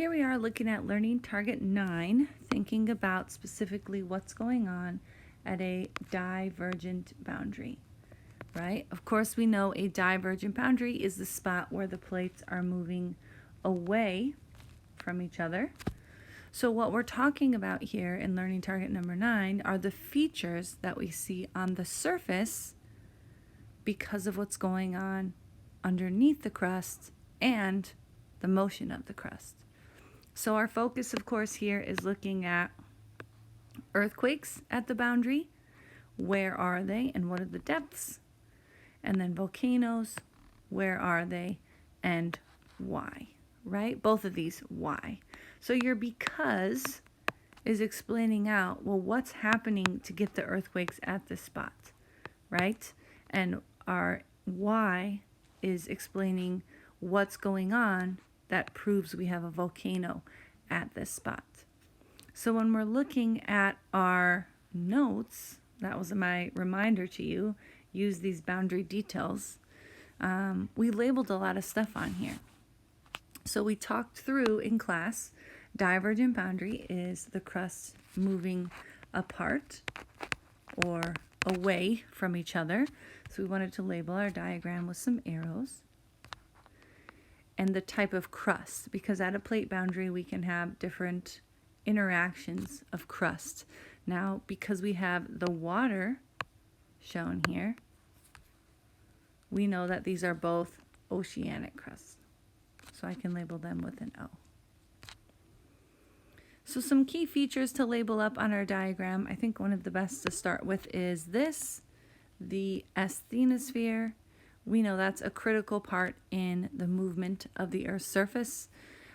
here we are looking at learning target 9, thinking about specifically what's going on at a divergent boundary, right? Of course, we know a divergent boundary is the spot where the plates are moving away from each other. So what we're talking about here in learning target number 9 are the features that we see on the surface because of what's going on underneath the crust and the motion of the crust. So our focus, of course, here is looking at earthquakes at the boundary. Where are they and what are the depths? And then volcanoes, where are they and why, right? Both of these, why. So your because is explaining out, well, what's happening to get the earthquakes at this spot, right? And our why is explaining what's going on that proves we have a volcano at this spot. So when we're looking at our notes, that was my reminder to you, use these boundary details. We labeled a lot of stuff on here. So we talked through in class, divergent boundary is the crust moving apart or away from each other. So we wanted to label our diagram with some arrows. And the type of crust, because at a plate boundary we can have different interactions of crust. Now, because we have the water shown here, we know that these are both oceanic crusts. So I can label them with an O. So some key features to label up on our diagram. I think one of the best to start with is this, the asthenosphere. We know that's a critical part in the movement of the Earth's surface.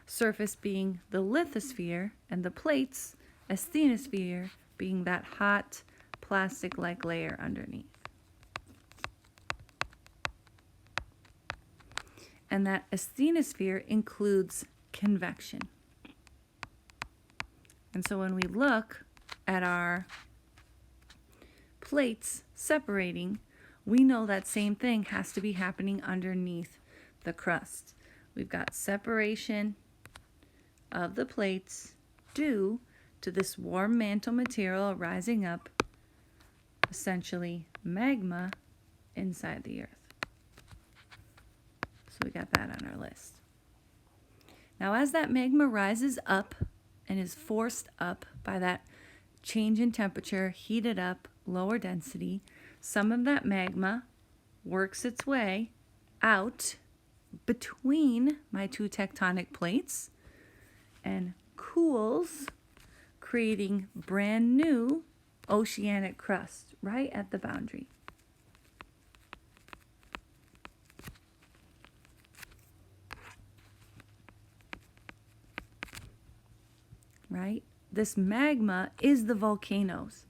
Surface being the lithosphere and the plates, asthenosphere being that hot plastic-like layer underneath. And that asthenosphere includes convection. And so when we look at our plates separating, we know that same thing has to be happening underneath the crust. We've got separation of the plates due to this warm mantle material rising up, essentially magma inside the earth. So we got that on our list. Now as that magma rises up and is forced up by that change in temperature, heated up, lower density, some of that magma works its way out between my two tectonic plates and cools, creating brand new oceanic crust right at the boundary. Right? This magma is the volcanoes.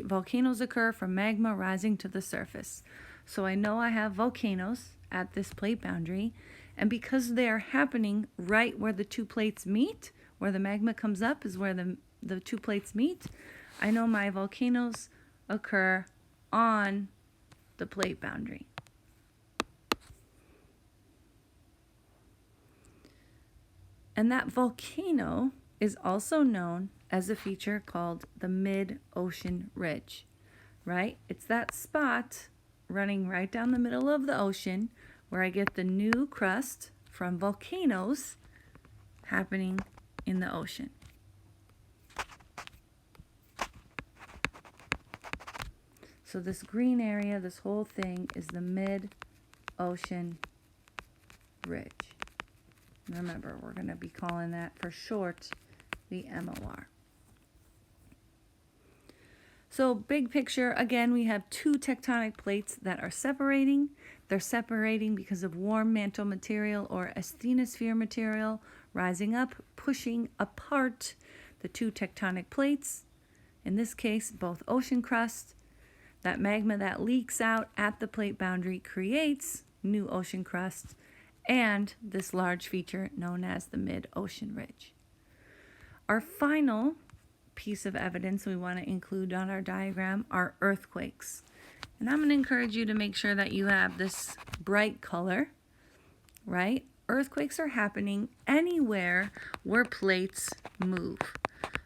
Volcanoes occur from magma rising to the surface. So I know I have volcanoes at this plate boundary, and because they are happening right where the two plates meet, where the magma comes up is where the two plates meet, I know my volcanoes occur on the plate boundary. And that volcano is also known as a feature called the mid-ocean ridge, right? It's that spot running right down the middle of the ocean where I get the new crust from volcanoes happening in the ocean. So this green area, this whole thing is the mid-ocean ridge. Remember, we're going to be calling that for short the MOR. So big picture, again, we have two tectonic plates that are separating. They're separating because of warm mantle material or asthenosphere material rising up, pushing apart the two tectonic plates. In this case, both ocean crust. That magma that leaks out at the plate boundary creates new ocean crust and this large feature known as the mid-ocean ridge. Our final piece of evidence we want to include on our diagram are earthquakes. And I'm going to encourage you to make sure that you have this bright color, right? earthquakes are happening anywhere where plates move.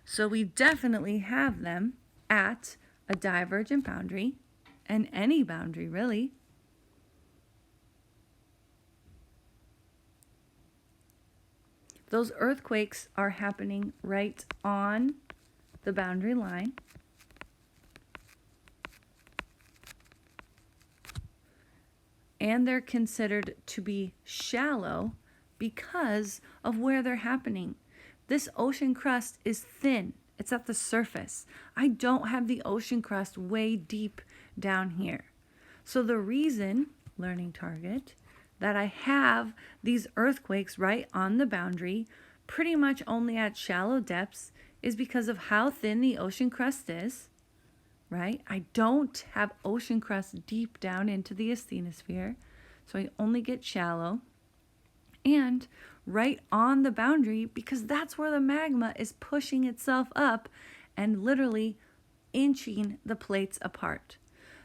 So we definitely have them at a divergent boundary, and any boundary really. Those earthquakes are happening right on the boundary line. And they're considered to be shallow because of where they're happening. This ocean crust is thin. It's at the surface. I don't have the ocean crust way deep down here. So the reason, learning target, that I have these earthquakes right on the boundary, pretty much only at shallow depths, is because of how thin the ocean crust is, right? I don't have ocean crust deep down into the asthenosphere, so I only get shallow. And right on the boundary, because that's where the magma is pushing itself up and literally inching the plates apart.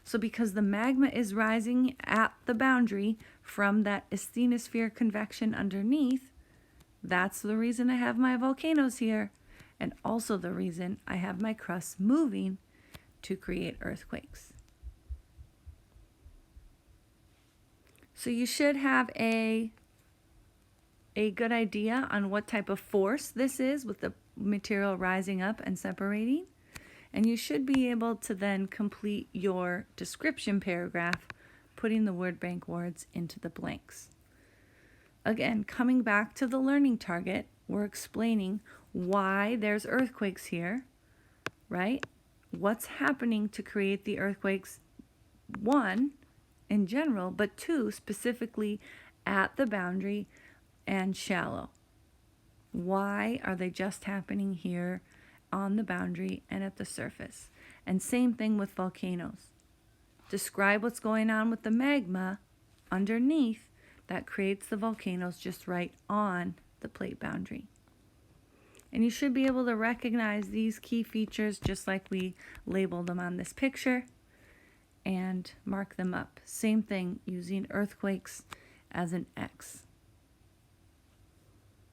So because the magma is rising at the boundary from that asthenosphere convection underneath, that's the reason I have my volcanoes here, and also the reason I have my crust moving to create earthquakes. So you should have a good idea on what type of force this is with the material rising up and separating. And you should be able to then complete your description paragraph, putting the word bank words into the blanks. Again, coming back to the learning target, we're explaining why there's earthquakes here, right? What's happening to create the earthquakes, one, in general, but two, specifically at the boundary and shallow. Why are they just happening here on the boundary and at the surface? And same thing with volcanoes. Describe what's going on with the magma underneath that creates the volcanoes just right on the plate boundary. And you should be able to recognize these key features just like we labeled them on this picture and mark them up. Same thing using earthquakes as an X.